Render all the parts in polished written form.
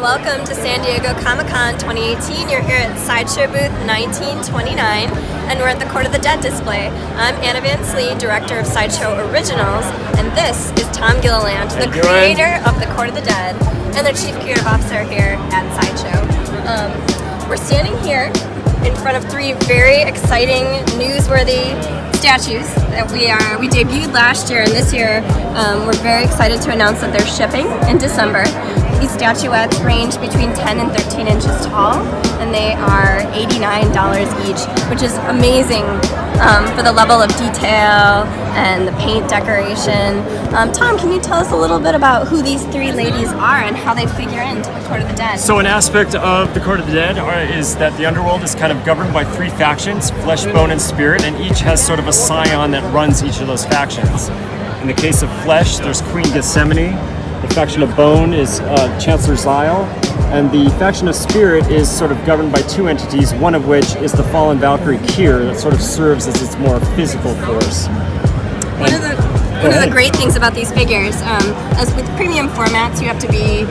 Welcome to San Diego Comic-Con 2018. You're here at Sideshow booth 1929, and we're at the Court of the Dead display. I'm Anna Van Slee, director of Sideshow Originals, and this is Tom Gilliland, the creator of the Court of the Dead, and their chief creative officer here at Sideshow. We're standing here in front of three very exciting, newsworthy statues that we debuted last year, and this year we're very excited to announce that they're shipping in December. These statuettes range between 10 and 13 inches tall, and they are $89 each, which is amazing for the level of detail and the paint decoration. Tom, can you tell us a little bit about who these three ladies are and how they figure into the Court of the Dead? So an aspect of the Court of the Dead is that the underworld is kind of governed by three factions, flesh, bone, and spirit, and each has sort of a scion that runs each of those factions. In the case of flesh, there's Queen Gethsemane. The faction of bone is Chancellor Zyle, and the faction of spirit is sort of governed by two entities, one of which is the fallen Valkyrie Kyr that sort of serves as its more physical force. One of the great things about these figures, as with premium formats, you have to be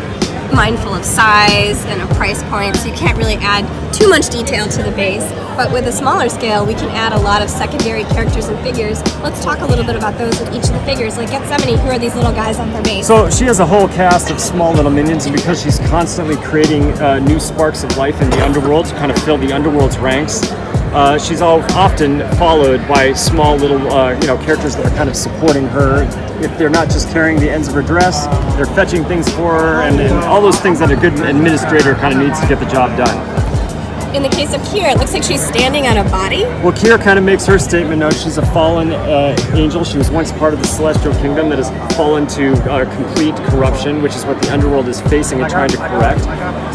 mindful of size and of price points. You can't really add too much detail to the base, but with a smaller scale, we can add a lot of secondary characters and figures. Let's talk a little bit about those with each of the figures. Like Gethsemane, who are these little guys on her base? So she has a whole cast of small little minions, and because she's constantly creating new sparks of life in the underworld to kind of fill the underworld's ranks, she's often followed by small little characters that are kind of supporting her. If they're not just carrying the ends of her dress, they're fetching things for her, and all those things that a good administrator kind of needs to get the job done. In the case of Kyr, it looks like she's standing on a body. Well, Kyr kind of makes her statement known. She's a fallen angel. She was once part of the celestial kingdom that has fallen to complete corruption, which is what the underworld is facing and trying to correct.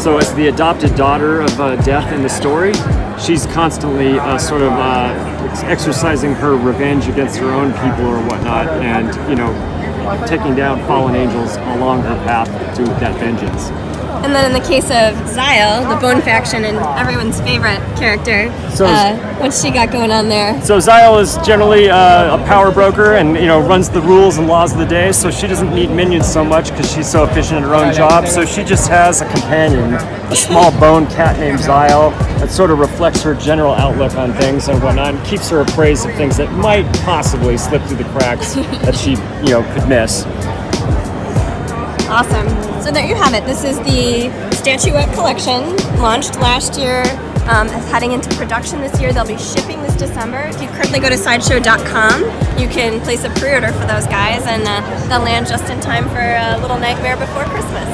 So as the adopted daughter of death in the story, she's constantly exercising her revenge against her own people or whatnot, and taking down fallen angels along her path to that vengeance. And then in the case of Zyle, the Bone faction and everyone's favorite character, what's she got going on there? So Zyle is generally a power broker and runs the rules and laws of the day, so she doesn't need minions so much because she's so efficient at her own job. So she just has a companion, a small bone cat named Zyle, that sort of reflects her general outlook on things and whatnot, and keeps her appraised of things that might possibly slip through the cracks that she could miss. Awesome. So there you have it. This is the statuette collection, launched last year, is heading into production this year. They'll be shipping this December. If you currently go to sideshow.com, you can place a pre-order for those guys, and they'll land just in time for a little nightmare before Christmas.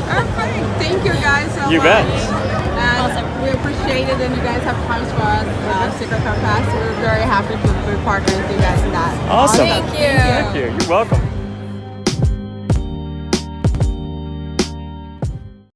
Okay, thank you guys so much. You bet. And Awesome. we appreciate it, and you guys have times for us, Secret Film Fest. We're very happy to be partnering with you guys in that. Awesome. Thank you. Thank you. You're welcome.